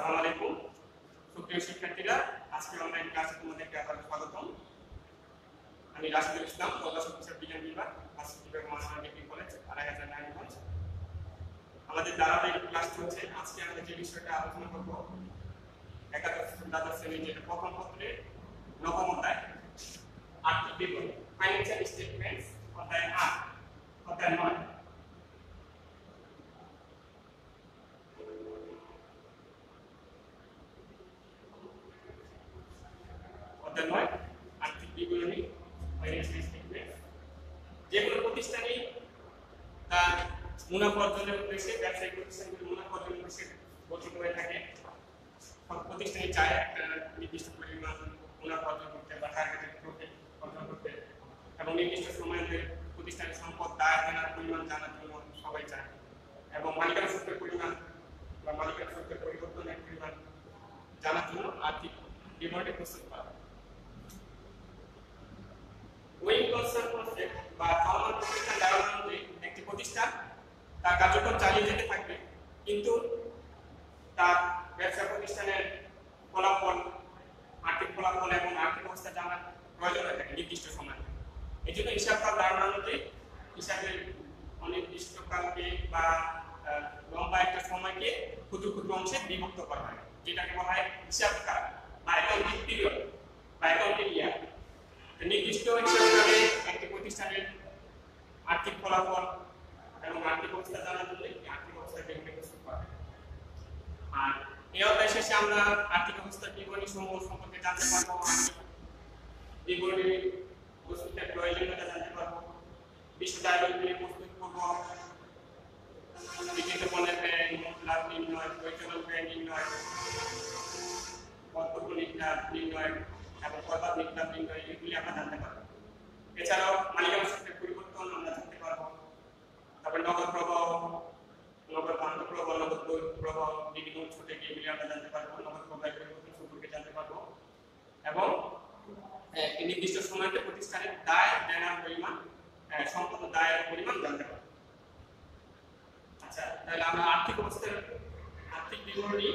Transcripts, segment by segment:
আসসালামু আলাইকুম সুপ্রিয় শিক্ষার্থীরা, আজকে অনলাইন ক্লাসে তোমাদেরকে আবার স্বাগতম। আমি রাশিদুল ইসলাম, প্রভাষক বিষয় বিজ্ঞান বিভাগ, রাজশাহী বিভাগ মহানগর ডিগ্রি কলেজ, আড়াইহাজার নারায়ণগঞ্জ। আমাদের ধারাবাহিক ক্লাস চলছে। আজকে আমরা যে বিষয়টা আলোচনা করব, একাদশ দ্বাদশ শ্রেণীর যে প্রথম পত্রে নবম অধ্যায় আর্থিক বিবরণ, ফাইন্যান্সিয়াল স্টেটমেন্টস, অধ্যায় ৮, অধ্যায় ৯। অধ্যায় ৯ আর্থিক বিবরণী, ফাইন্যান্সিয়াল স্টেটমেন্টস। যে কোনো প্রতিষ্ঠানই তার মুনাফা অর্জনের উদ্দেশ্যে, ব্যবসায়িক প্রতিষ্ঠানগুলি মুনাফা অর্জনের উদ্দেশ্যে গঠিত হয়ে থাকে। সব প্রতিষ্ঠানই চায় একটা নির্দিষ্ট পরিমাণ মুনাফা অর্জন করতে বা টার্গেটেড প্রফিট অর্জন করতে, এবং নির্দিষ্ট সময়ের প্রতিষ্ঠানের সম্পদ দায় দেনার পরিমাণ জানার জন্য সবাই চায়, এবং মালিকানা সূত্রের পরিমাণ বা মালিকানা সূত্রের পরিবর্তনের পরিমাণ জানার জন্য আর্থিক বিবরণী প্রস্তুত করা হয়। গোয়িং কনসার্ন কনসেপ্ট বা চলমান প্রতিষ্ঠান ধারণা অনুযায়ী একটি প্রতিষ্ঠান তার কার্যক্রম চালিয়ে যেতে থাকবে, কিন্তু তার ব্যবসা প্রতিষ্ঠানের ফলাফল, আর্থিক ফলাফল এবং আর্থিক অবস্থা জানার প্রয়োজন হয়ে থাকে নির্দিষ্ট সময়। এই জন্য হিসাবকাল ধারণা অনুযায়ী হিসাবের অনির্দিষ্টকালকে বা লম্বা একটা সময়কে ক্ষুদ্র ক্ষুদ্র অংশে বিভক্ত করা হয়, যেটাকে বলা হয় হিসাবকাল বা অ্যাকাউন্টিং পিরিয়ড বা অ্যাকাউন্টিং ইয়ার। নির্দিষ্ট হিসাবকালে একটি প্রতিষ্ঠানের আর্থিক ফলাফল এবং আর্থিক অবস্থা জানার জন্য একটি আর্থিক অবস্থা প্রস্তুত করা হয়। আর এই অধ্যায় শেষে আমরা আর্থিক অবস্থার বিবরণী সমূহ সম্পর্কে জানতে পারবো, আর্থিক বিবরণী প্রস্তুতের প্রয়োজনীয়তা জানতে পারবো, বিশ্বব্যাংকগুলি প্রস্তুত করব, বিক্রিত পণ্যের ব্যয়, মোট লাভ নির্ণয়, পরিচালন ব্যয় নির্ণয়, পদ্ধতি নির্ণয় এবং প্রভাব নির্ণয়, এগুলি আমরা জানতে পারবো। এছাড়াও মালিকানা সূত্রের পরিবর্তন আমরা জানতে পারবো। তারপর নগদ প্রবাহ, নগদ বান্ধব প্রবাহ, নগদ প্রবাহ, বিভিন্ন উৎস থেকে এগুলি আমরা জানতে পারবো। নগদ প্রবাহের পরিবর্তন সম্পর্কে জানতে পারবো এবং একটি নির্দিষ্ট সময়তে প্রতিষ্ঠানের দায় দেনার পরিমাণ, সম্পদ দায়ের পরিমাণ জানতে পারবো। আচ্ছা, তাহলে আমরা আর্থিক অবস্থার আর্থিক বিবরণী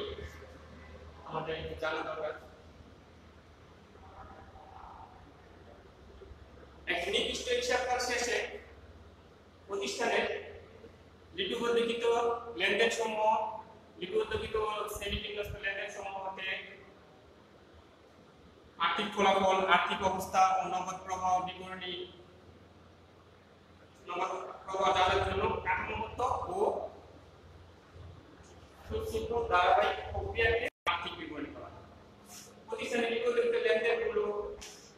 আমাদের জানা দরকার। একটি নির্দিষ্ট হিসাবকাল শেষে প্রতিষ্ঠানের লিপিবদ্ধকৃত লেনদেন সমূহ, লিপিবদ্ধকৃত শ্রেণীবিন্যস্ত লেনদেন সমূহ হতে আর্থিক ফলাফল, আর্থিক অবস্থা ও নগদ প্রবাহ বিবরণী, নগদ প্রবাহ জানার জন্য কাঠামোগত ও সুশৃঙ্খল ধারাবাহিক প্রক্রিয়াকে আর্থিক বিবরণী বলা হয়। প্রতিষ্ঠানের লিপিবদ্ধকৃত লেনদেনগুলো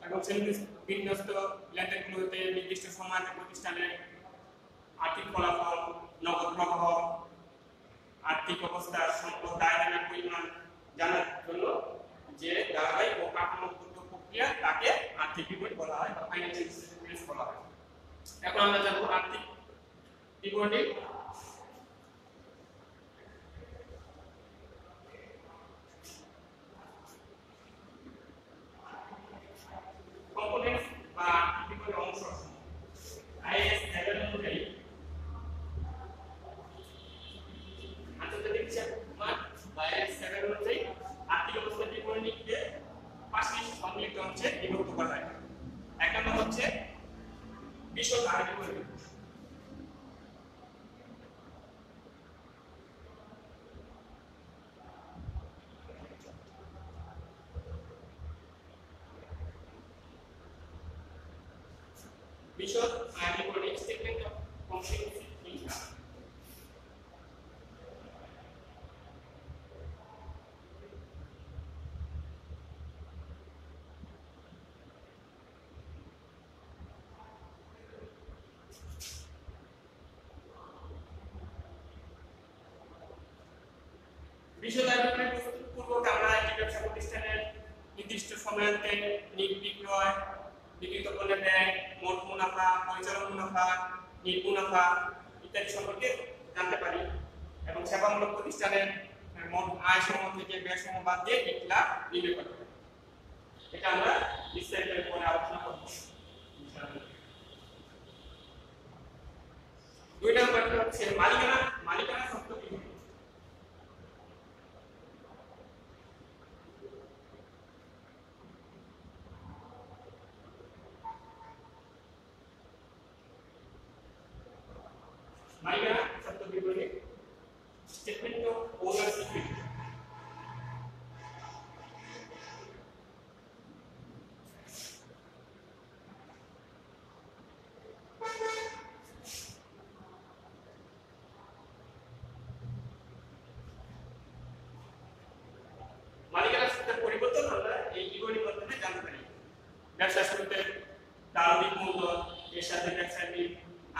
এবং শ্রেণীবিন্যস্ত লেনদেনগুলোতে নির্দিষ্ট সময়ে প্রতিষ্ঠানের আর্থিক ফলাফল, নগদ প্রবাহ, আর্থিক অবস্থা, সম্পদ দায় দেনার পরিমাণ জানার জন্য যে ধারাবাহিক ও কাঠামোগত প্রক্রিয়া তাকে আর্থিক বিবরণী বলা হয় বা ফাইন্যান্সিয়াল স্টেটমেন্টস বলা হয়। এখন আমরা জানবো আর্থিক বিবরণী। কম্পোনেন্টস বা আর্থিক বিবরণীর অংশ আইএস 11 অনুযায়ী আন্তর্জাতিক হিসাব মান বা আইএস 7 অনুযায়ী আর্থিক অবস্থার বিবরণীকে 5টি সংমিলিত অংশে বিভক্ত করা হয়। এক নম্বর হচ্ছে বিশদ আয় বিবরণী। বিশদ আয় বিবরণী, স্টেটমেন্ট অফ কম্প্রিহেনসিভ ইনকাম। বিশদ আয় বিবরণী প্রস্তুত পূর্বক আমরা একটি ব্যবসা প্রতিষ্ঠানের নির্দিষ্ট সময়তে বিক্রয়, বিক্রিত পণ্যের ব্যয়, মোট মুনাফা, পরিচালন মুনাফা, নিট মুনাফা ইত্যাদি সম্পর্কে জানতে পারি, এবং সেবামূলক প্রতিষ্ঠানের মোট আয় সমূহ থেকে ব্যয় সমূহ বাদ দিয়ে নেট লাভ নির্ণয় করতে পারি। এটা আমরা বিস্তারিত পরে আলোচনা করব। 2 নম্বরটা হচ্ছে মালিকানা সত্ত্ব বিবরণী। Owners equity. মালিকানা সূত্রের পরিবর্তন আমরা এই ইকুইটির মাধ্যমে জানতে পারি। ব্যবসা শুরুতে প্রারম্ভিক মূল্য এর সাথে ব্যবসায়িক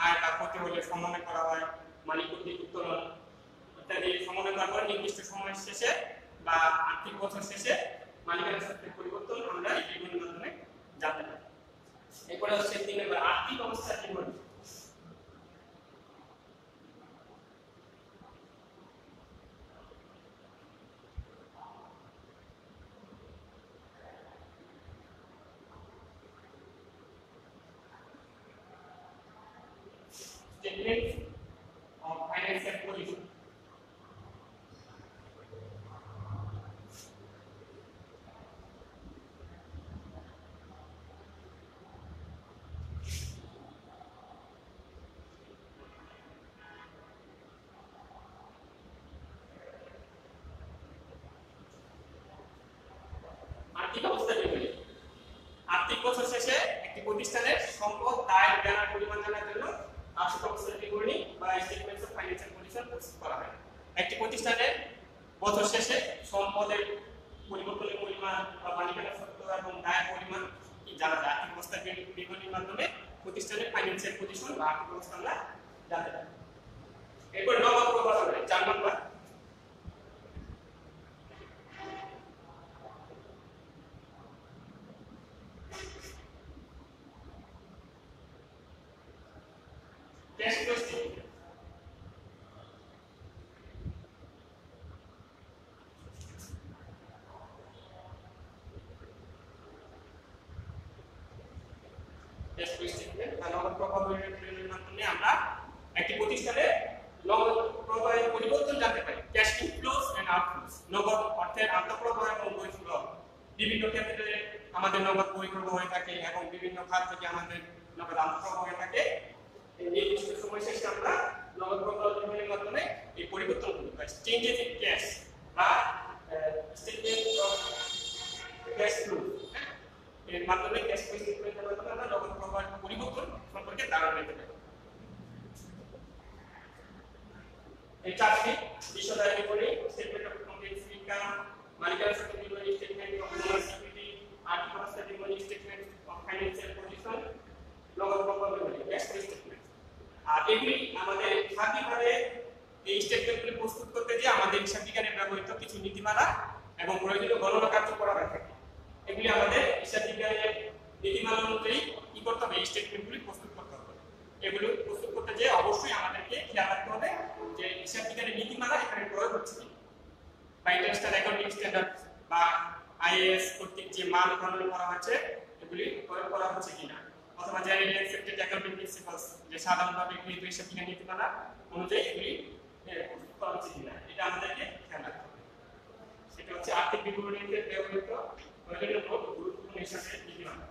আয় বা ক্ষতি হলে সমন্বয় করা হয়, মালিক কর্তৃক উত্তোলন ইত্যাদি সমন্বয় করার পর নির্দিষ্ট সময় শেষে বা আর্থিক বছর শেষে মালিকানা সূত্রের পরিবর্তন আমরা এই বিবরণীর মাধ্যমে জানতে পারি। এরপরে হচ্ছে 3 নম্বর আর্থিক অবস্থার বিবরণী। Statement of financial position. আর্থিক অবস্থা বিবরণী। আর্থিক বছর শেষে একটি প্রতিষ্ঠানের সম্পদ, দায়, দেনার পরিমাণ জানার জন্য আর্থিক অবস্থার বিবরণী বা স্টেটমেন্টস অফ ফাইন্যান্সিয়াল পজিশন প্রস্তুত করা হয়। একটি প্রতিষ্ঠানের বছর শেষে সম্পদের পরিবর্তনের পরিমাণ বা মালিকানা সত্ত্ব এবং দায়ের পরিমাণ জানা যায়। আর্থিক অবস্থার বিবরণীর মাধ্যমে প্রতিষ্ঠানের ফাইন্যান্সিয়াল পজিশন বা আর্থিক অবস্থা আমরা জানতে পারি। এরপর নগদ প্রবাহ 4 নম্বর। Cash flow statement. Cash flow statement নগদ প্রবাহ বিবরণীর মাধ্যমে আমরা একটি প্রতিষ্ঠানের নগদ প্রবাহের পরিবর্তন জানতে পারি। ক্যাশ ইনফ্লোস এন্ড আউটফ্লোস, নগদ অর্থের আন্তঃপ্রবাহ এবং বহিঃপ্রবাহ। বিভিন্ন ক্ষেত্রে আমাদের নগদ বহিঃপ্রবাহ হয়ে থাকে এবং বিভিন্ন খাত থেকে আমাদের নগদ আন্তঃপ্রবাহ হয়ে থাকে। নির্দিষ্ট সময় শেষে আমরা নগদ প্রবাহ বিবরণীর মাধ্যমে এই পরিবর্তনগুলো বা চেঞ্জেস ইন ক্যাশ বা স্টেটমেন্ট অফ ক্যাশ ফ্লো এর মাধ্যমে ক্যাশ ফ্লো স্টেটমেন্টের মাধ্যমে আমরা নগদ প্রবাহের পরিবর্তন সম্পর্কে ধারণা নিতে পারি। এই চারটি বিশদায় বিবরণী, স্টেটমেন্ট অফ কম্প্রিহেনসিভ ইনকাম, মালিকানা সূত্র বিবরণী, স্টেটমেন্ট অফ ওনার্স ইকুইটি, আর্থিক অবস্থা বিবরণী, স্টেটমেন্ট অফ ফাইন্যান্সিয়াল পজিশন, নগদ প্রবাহ বিবরণী, ক্যাশ ফ্লো স্টেটমেন্ট। আর এগুলি আমাদের স্বাধীনভাবে এই স্টেটমেন্টগুলি প্রস্তুত করতে গিয়ে আমাদের হিসাব বিজ্ঞানে ব্যবহৃত কিছু নীতিমালা এবং প্রয়োজনীয় গণনা কার্য করা হয়ে থাকে। এগুলি আমাদের হিসাব বিজ্ঞানের নীতিমালা অনুযায়ী কি করতে হবে, এই স্টেটমেন্টগুলি প্রস্তুত করতে হবে। এগুলো প্রস্তুত করতে গিয়ে অবশ্যই আমাদেরকে খেয়াল রাখতে হবে যে হিসাব বিজ্ঞানের নীতিমালা এখানে প্রয়োগ হচ্ছে কি, বা ইন্টারন্যাশনাল অ্যাকাউন্টিং স্ট্যান্ডার্ড বা আইএএস কর্তৃক যে মান প্রণয়ন করা হচ্ছে এগুলি প্রয়োগ করা হচ্ছে কিনা, অথবা জেনারেলি অ্যাকসেপ্টেড অ্যাকাউন্টিং প্রিন্সিপালস যে সাধারণভাবে গৃহীত হিসাব বিজ্ঞান নীতিমালা অনুযায়ী এগুলি প্রস্তুত করা হচ্ছে কিনা, এটা আমাদেরকে খেয়াল রাখতে হবে। সেটা হচ্ছে আর্থিক বিবরণীতে ব্যবহৃত প্রয়োজনীয় গুরুত্বপূর্ণ হিসাবের নীতিমালা।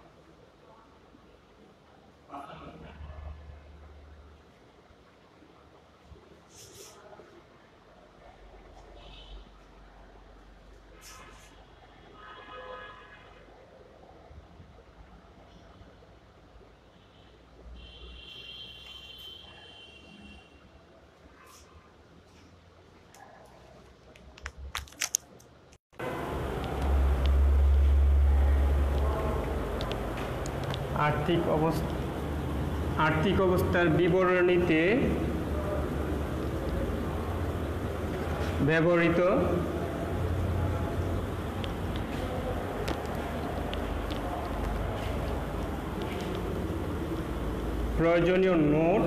আর্থিক অবস্থার বিবরণীতে ব্যবহৃত প্রয়োজনীয় নোট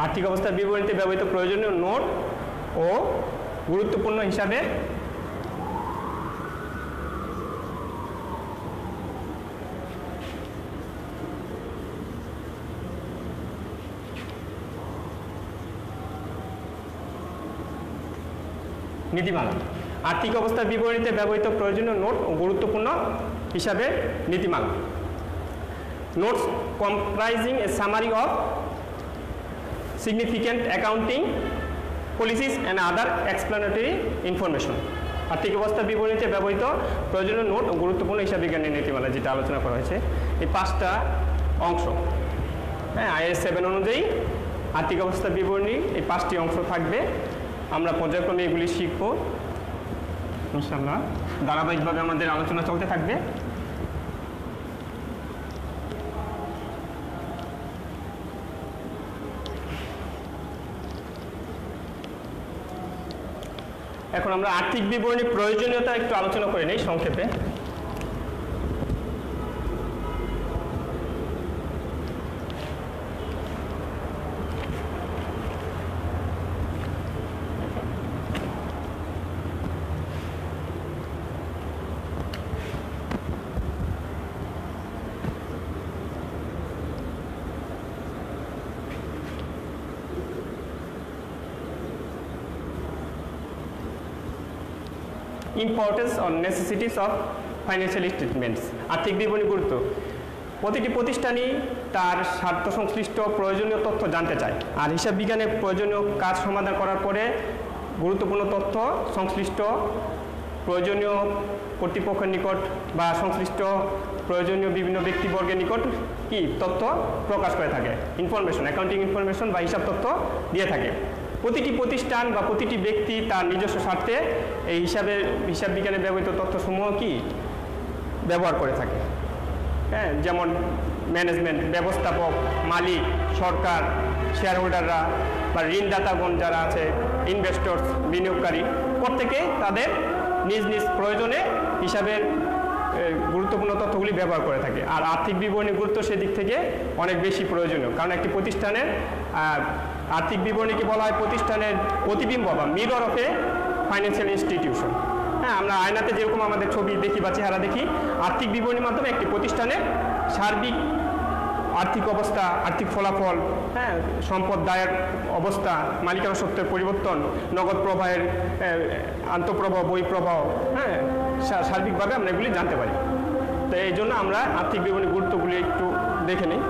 আর্থিক অবস্থার বিবরণীতে ব্যবহৃত প্রয়োজনীয় নোট ও গুরুত্বপূর্ণ হিসাবে নীতিমালা। আর্থিক অবস্থার বিবরণীতে ব্যবহৃত প্রয়োজনীয় নোট ও গুরুত্বপূর্ণ হিসাবে নীতিমালা। Notes comprising a summary of significant accounting policies and other explanatory information. আর্থিক অবস্থা বিবরণীতে ব্যবহৃত প্রয়োজনীয় নোট ও গুরুত্বপূর্ণ হিসাব বিজ্ঞানের নীতিমালা যেটা আলোচনা করা হয়েছে এই 5টা অংশ। হ্যাঁ, IAS 7 অনুযায়ী আর্থিক অবস্থা বিবরণী এই 5টি অংশ থাকবে। আমরা পর্যায়ক্রমে এগুলি শিখব ইনশাআল্লাহ। ধারাবাহিকভাবে আমাদের আলোচনা চলতে থাকবে। এখন আমরা আর্থিক বিবরণী প্রয়োজনীয়তা একটু আলোচনা করে নেই সংক্ষেপে। Importance or necessities of financial statements. আর্থিক বিবরণী গুরুত্ব। প্রতিটি প্রতিষ্ঠানই তার স্বার্থ সংশ্লিষ্ট প্রয়োজনীয় তথ্য জানতে চায়, আর হিসাব বিজ্ঞানের প্রয়োজনীয় কাজ সমাধান করার পরে গুরুত্বপূর্ণ তথ্য সংশ্লিষ্ট প্রয়োজনীয় কর্তৃপক্ষের নিকট বা সংশ্লিষ্ট প্রয়োজনীয় বিভিন্ন ব্যক্তিবর্গের নিকট কি তথ্য প্রকাশ করে থাকে, ইনফরমেশন, অ্যাকাউন্টিং ইনফরমেশন বা হিসাব তথ্য দিয়ে থাকে। প্রতিটি প্রতিষ্ঠান বা প্রতিটি ব্যক্তি তার নিজস্ব স্বার্থে এই হিসাব বিজ্ঞানে ব্যবহৃত তথ্যসমূহ কি ব্যবহার করে থাকে। হ্যাঁ, যেমন ম্যানেজমেন্ট, ব্যবস্থাপক, মালিক, সরকার, শেয়ার হোল্ডাররা বা ঋণদাতাগণ যারা আছে, ইনভেস্টর্স, বিনিয়োগকারী, প্রত্যেকে তাদের নিজ নিজ প্রয়োজনে হিসাবের গুরুত্বপূর্ণ তথ্যগুলি ব্যবহার করে থাকে। আর আর্থিক বিবরণীর গুরুত্ব সেদিক থেকে অনেক বেশি প্রয়োজনীয়, কারণ একটি প্রতিষ্ঠানের আর্থিক বিবরণীকে বলা হয় প্রতিষ্ঠানের প্রতিবিম্ব বা mirror of A financial institution. হ্যাঁ, আমরা আয়নাতে যেরকম আমাদের ছবি দেখি বা চেহারা দেখি, আর্থিক বিবরণীর মাধ্যমে একটি প্রতিষ্ঠানের সার্বিক আর্থিক অবস্থা, আর্থিক ফলাফল, হ্যাঁ, সম্পদ দায়ের অবস্থা, মালিকানা সত্ত্বের পরিবর্তন, নগদ প্রবাহের আন্তঃপ্রবাহ, বহিঃপ্রবাহ, হ্যাঁ, সার্বিকভাবে আমরা এগুলি জানতে পারি। তো এই জন্য আমরা আর্থিক বিবরণীর গুরুত্বগুলি একটু দেখে নিই।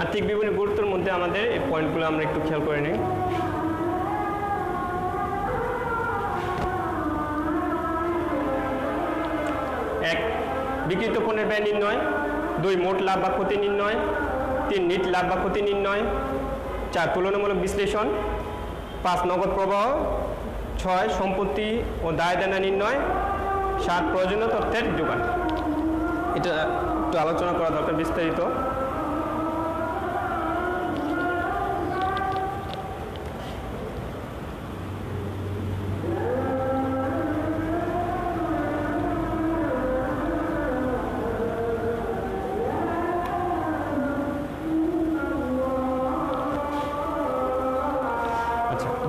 আর্থিক বিবরণীর গুরুত্বের মধ্যে আমাদের এই পয়েন্টগুলো আমরা একটু খেয়াল করে নিই। এক, বিক্রিত পণ্যের ব্যয় নির্ণয়। 2, মোট লাভ বা ক্ষতি নির্ণয়। 3, নিট লাভ বা ক্ষতি নির্ণয়। 4, তুলনামূলক বিশ্লেষণ। 5 নগদ প্রবাহ, 6 সম্পত্তি ও দায় দেনা নির্ণয়, 7 প্রয়োজনীয় তথ্যের যোগান। এটা একটু আলোচনা করা দরকার বিস্তারিত।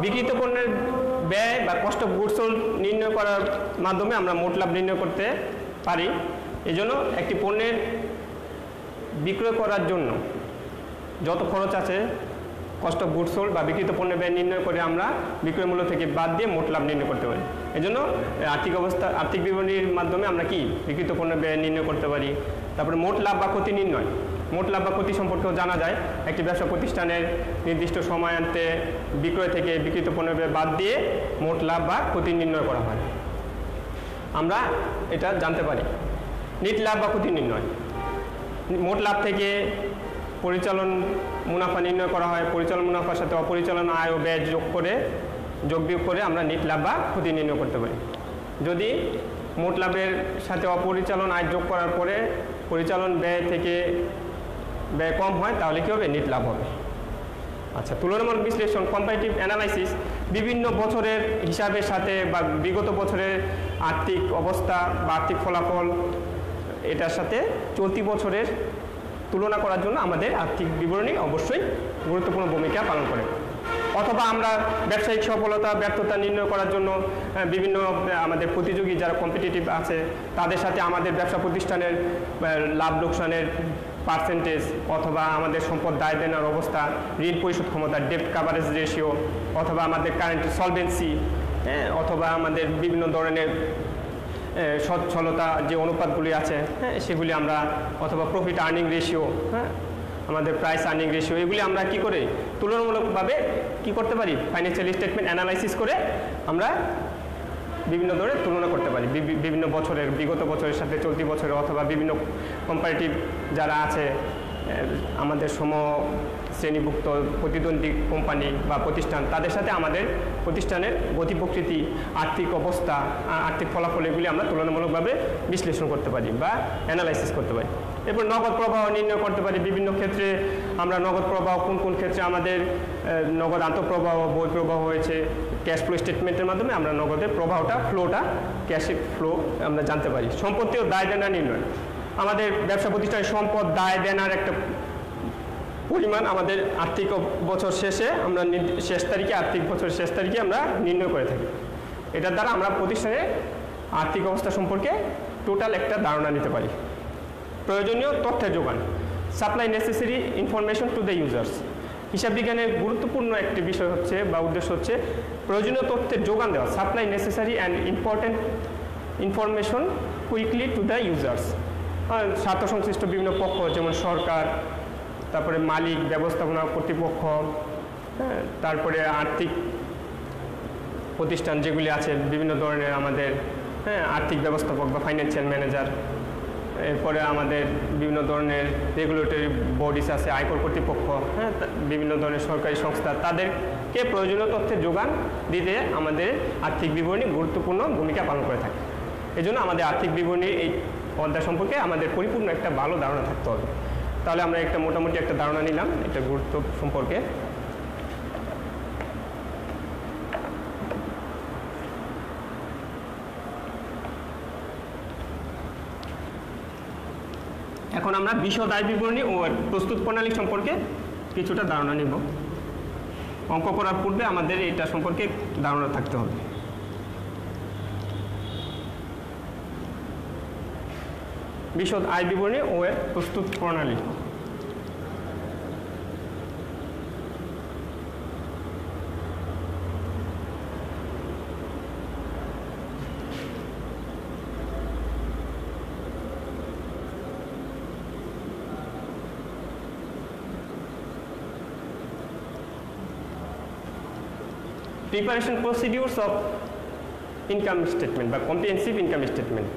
বিক্রিত পণ্যের ব্যয় বা কস্ট অফ গুডস সোল্ড নির্ণয় করার মাধ্যমে আমরা মোট লাভ নির্ণয় করতে পারি। এজন্য একটি পণ্যের বিক্রয় করার জন্য যত খরচ আছে কস্ট অফ গুডস সোল্ড বা বিক্রিত পণ্যের ব্যয় নির্ণয় করে আমরা বিক্রয় মূল্য থেকে বাদ দিয়ে মোট লাভ নির্ণয় করতে পারি। এজন্য আর্থিক বিবরণীর মাধ্যমে আমরা কি বিক্রিত পণ্যের ব্যয় নির্ণয় করতে পারি। তারপরে মোট লাভ বা ক্ষতি নির্ণয়, মোট লাভ বা ক্ষতি সম্পর্কেও জানা যায়। একটি ব্যবসা প্রতিষ্ঠানের নির্দিষ্ট সময়ান্তে বিক্রয় থেকে বিক্রিত পণ্যের ব্যয় বাদ দিয়ে মোট লাভ বা ক্ষতি নির্ণয় করা হয়, আমরা এটা জানতে পারি। নিট লাভ বা ক্ষতি নির্ণয়, মোট লাভ থেকে পরিচালন মুনাফা নির্ণয় করা হয়। পরিচালন মুনাফার সাথে অপরিচালন আয় ও ব্যয় যোগ বিয়োগ করে আমরা নিট লাভ বা ক্ষতি নির্ণয় করতে পারি। যদি মোট লাভের সাথে অপরিচালন আয় যোগ করার পরে পরিচালন ব্যয় থেকে ব্যয় কম হয় তাহলে কী হবে? নিট লাভ হবে। আচ্ছা, তুলনামূলক বিশ্লেষণ কম্পারেটিভ অ্যানালাইসিস বিভিন্ন বছরের হিসাবের সাথে বা বিগত বছরের আর্থিক অবস্থা বা আর্থিক ফলাফল এটার সাথে চলতি বছরের তুলনা করার জন্য আমাদের আর্থিক বিবরণী অবশ্যই গুরুত্বপূর্ণ ভূমিকা পালন করে। অথবা আমরা ব্যবসায়িক সফলতা ব্যর্থতা নির্ণয় করার জন্য বিভিন্ন আমাদের প্রতিযোগী যারা কম্পিটিটিভ আছে তাদের সাথে আমাদের ব্যবসা প্রতিষ্ঠানের লাভ লোকসানের পার্সেন্টেজ অথবা আমাদের সম্পদ দায় দেনার অবস্থা, ঋণ পরিশোধ ক্ষমতা, ডেপ্ট কাভারেজ রেশিও, অথবা আমাদের কারেন্ট সলভেন্সি, অথবা আমাদের বিভিন্ন ধরনের সচ্ছলতা যে অনুপাতগুলি আছে সেগুলি আমরা, অথবা প্রফিট আর্নিং রেশিও, আমাদের প্রাইস আর্নিং রেশিও, এগুলি আমরা কি করে তুলনামূলকভাবে কি করতে পারি? ফাইন্যান্সিয়াল স্টেটমেন্ট অ্যানালাইসিস করে আমরা বিভিন্ন ধরনের তুলনা করতে পারি বিভিন্ন বছরের, বিগত বছরের সাথে চলতি বছরের, অথবা বিভিন্ন কম্পারেটিভ যারা আছে আমাদের শ্রেণীভুক্ত প্রতিদ্বন্দ্বী কোম্পানি বা প্রতিষ্ঠান তাদের সাথে আমাদের প্রতিষ্ঠানের গতি প্রকৃতি, আর্থিক অবস্থা, আর্থিক ফলাফল এগুলি আমরা তুলনামূলকভাবে বিশ্লেষণ করতে পারি বা অ্যানালাইসিস করতে পারি। এরপর নগদ প্রবাহ নির্ণয় করতে পারি। বিভিন্ন ক্ষেত্রে আমরা নগদ প্রবাহ কোন ক্ষেত্রে আমাদের নগদ আন্তঃপ্রবাহ, বই প্রবাহ হয়েছে, ক্যাশ ফ্লো স্টেটমেন্টের মাধ্যমে আমরা নগদের প্রবাহটা, ফ্লোটা, ক্যাশের ফ্লো আমরা জানতে পারি। সম্পত্তি ও দায় দেনা নির্ণয়, আমাদের ব্যবসা প্রতিষ্ঠানের সম্পদ দায় দেনার একটা পরিমাণ আমাদের আর্থিক বছর শেষে আমরা আর্থিক বছরের শেষ তারিখে আমরা নির্ণয় করে থাকি। এটার দ্বারা আমরা প্রতিষ্ঠানের আর্থিক অবস্থা সম্পর্কে টোটাল একটা ধারণা নিতে পারি। প্রয়োজনীয় তথ্যের যোগান, supply necessary information to the users, হিসাব বিজ্ঞানের গুরুত্বপূর্ণ একটি বিষয় হচ্ছে বা উদ্দেশ্য হচ্ছে প্রয়োজনীয় তথ্যের যোগান দেওয়া, supply necessary and important information quickly to the users. স্বার্থ সংশ্লিষ্ট বিভিন্ন পক্ষ যেমন সরকার, তারপরে মালিক, ব্যবস্থাপনা কর্তৃপক্ষ, তারপরে আর্থিক প্রতিষ্ঠান যেগুলি আছে বিভিন্ন ধরনের আমাদের আর্থিক ব্যবস্থাপক বা ফাইন্যান্সিয়াল ম্যানেজার, এরপরে আমাদের বিভিন্ন ধরনের রেগুলেটরি বডিস আছে, আয়কর কর্তৃপক্ষ, বিভিন্ন ধরনের সরকারি সংস্থা, তাদেরকে প্রয়োজনীয় তথ্যের যোগান দিতে আমাদের আর্থিক বিবরণী গুরুত্বপূর্ণ ভূমিকা পালন করে থাকে। এজন্য আমাদের আর্থিক বিবরণীর এই অধ্যায় সম্পর্কে আমাদের পরিপূর্ণ একটা ভালো ধারণা থাকতে হবে। তাহলে আমরা মোটামুটি একটা ধারণা নিলাম এটা গুরুত্ব সম্পর্কে। এখন আমরা বিশদ আয় বিবরণী ও প্রস্তুত প্রণালী সম্পর্কে কিছুটা ধারণা নিব। অঙ্ক করার পূর্বে আমাদের এটা সম্পর্কে ধারণা থাকতে হবে। বিশদ আয় বিবরণী ও এর প্রস্তুত প্রণালী। Preparation procedures of income statement বা comprehensive income statement।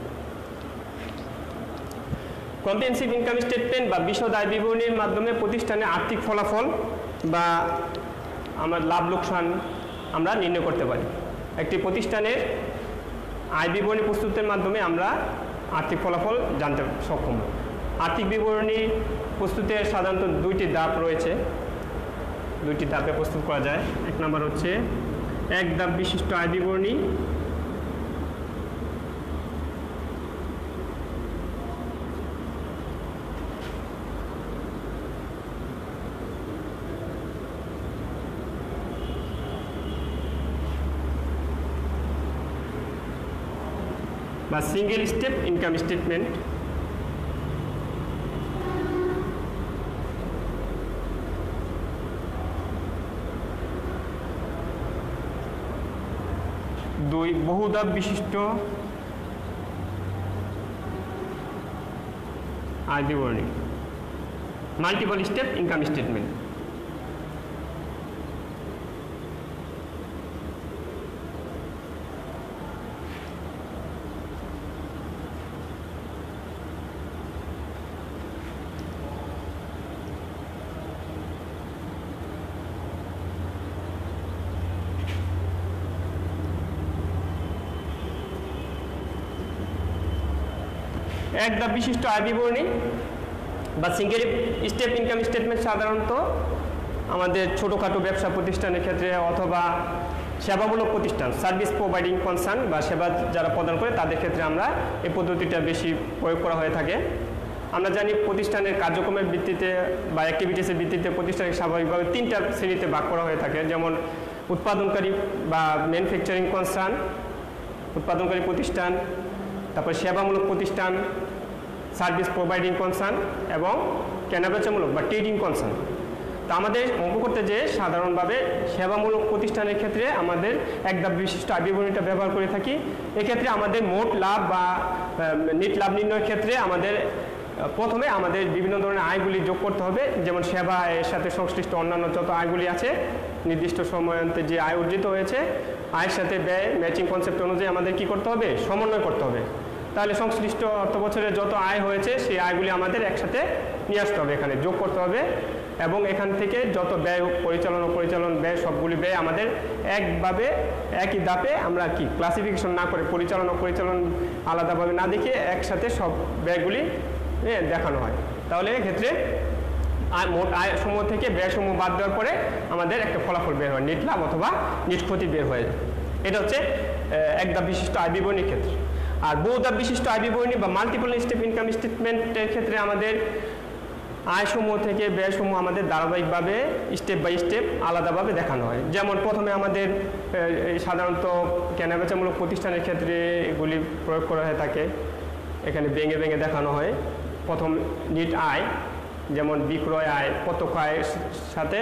Comprehensive income statement বা বিশদ আয় বিবরণীর মাধ্যমে প্রতিষ্ঠানের আর্থিক ফলাফল বা আমার লাভ লোকসান আমরা নির্ণয় করতে পারি। একটি প্রতিষ্ঠানের আয় বিবরণী প্রস্তুতের মাধ্যমে আমরা আর্থিক ফলাফল জানতে সক্ষম। আর্থিক বিবরণী প্রস্তুতের সাধারণত দুইটি ধাপ রয়েছে, দুইটি ধাপে প্রস্তুত করা যায়। এক নম্বর হচ্ছে এক ধাপ বিশিষ্ট আয় বিবরণী, বা সিঙ্গেল স্টেপ ইনকাম স্টেটমেন্ট। দুই বহুধাপ বিশিষ্ট আয় বিবরণী, মাল্টিপল স্টেপ ইনকাম স্টেটমেন্ট। এক ধাপ বিশিষ্ট আয় বিবরণী বা সিঙ্গেল স্টেপ ইনকাম স্টেটমেন্ট সাধারণত আমাদের ছোটোখাটো ব্যবসা প্রতিষ্ঠানের ক্ষেত্রে অথবা সেবামূলক প্রতিষ্ঠান, সার্ভিস প্রোভাইডিং কনসার্ন বা সেবা যারা প্রদান করে তাদের ক্ষেত্রে আমরা এই পদ্ধতিটা বেশি প্রয়োগ করা হয়ে থাকে। আমরা জানি প্রতিষ্ঠানের কার্যক্রমের ভিত্তিতে বা অ্যাক্টিভিটিসের ভিত্তিতে প্রতিষ্ঠানকে স্বাভাবিকভাবে তিনটা শ্রেণীতে ভাগ করা হয়ে থাকে, যেমন উৎপাদনকারী বা ম্যানুফ্যাকচারিং কনসার্ন, উৎপাদনকারী প্রতিষ্ঠান, তারপর সেবামূলক প্রতিষ্ঠান, সার্ভিস প্রোভাইডিং কনসার্ন এবং কেনাবেচামূলক বা ট্রেডিং কনসার্ন। তো আমাদের অঙ্ক করতে যে সাধারণভাবে সেবামূলক প্রতিষ্ঠানের ক্ষেত্রে আমাদের এক ধাপ বিশিষ্ট আয় বিবরণীটা ব্যবহার করে থাকি। এক্ষেত্রে আমাদের মোট লাভ বা নেট লাভ নির্ণয়ের ক্ষেত্রে আমাদের প্রথমে আমাদের বিভিন্ন ধরনের আয়গুলি যোগ করতে হবে, যেমন সেবা এর সাথে সংশ্লিষ্ট অন্যান্য যত আয়গুলি আছে, নির্দিষ্ট সময়ান্তে যে আয় অর্জিত হয়েছে আয়ের সাথে ব্যয় ম্যাচিং কনসেপ্ট অনুযায়ী আমাদের কি করতে হবে, সমন্বয় করতে হবে। তাহলে সংশ্লিষ্ট অর্থ বছরে যত আয় হয়েছে সেই আয়গুলি আমাদের একসাথে নিয়ে আসতে হবে, এখানে যোগ করতে হবে, এবং এখান থেকে যত ব্যয় পরিচালন ব্যয় সবগুলি ব্যয় আমাদের একভাবে একই ধাপে আমরা কি ক্লাসিফিকেশন না করে পরিচালন আলাদাভাবে না দেখে একসাথে সব ব্যয়গুলি দেখানো হয়। তাহলে এক্ষেত্রে মোট আয় সমূহ থেকে ব্যয় সমূহ বাদ দেওয়ার পরে আমাদের একটা ফলাফল বের হয়, নেট লাভ অথবা নেট ক্ষতি বের হয়ে যায়। এটা হচ্ছে এক ধাপ বিশিষ্ট আয় বিবরণীর ক্ষেত্রে। আর বহু ধাপ বিশিষ্ট আয় বিবরণী বা মাল্টিপল স্টেপ ইনকাম স্টেটমেন্টের ক্ষেত্রে আমাদের আয় সমূহ থেকে ব্যয় সমূহ আমাদের ধারাবাহিকভাবে স্টেপ বাই স্টেপ আলাদাভাবে দেখানো হয়। যেমন প্রথমে আমাদের সাধারণত কেনাবেচামূলক প্রতিষ্ঠানের ক্ষেত্রে এগুলি প্রয়োগ করা হয়ে থাকে, এখানে ভেঙে ভেঙে দেখানো হয়। প্রথম নেট আয়, যেমন বিক্রয় আয়, প্রত্যক্ষ আয়ের সাথে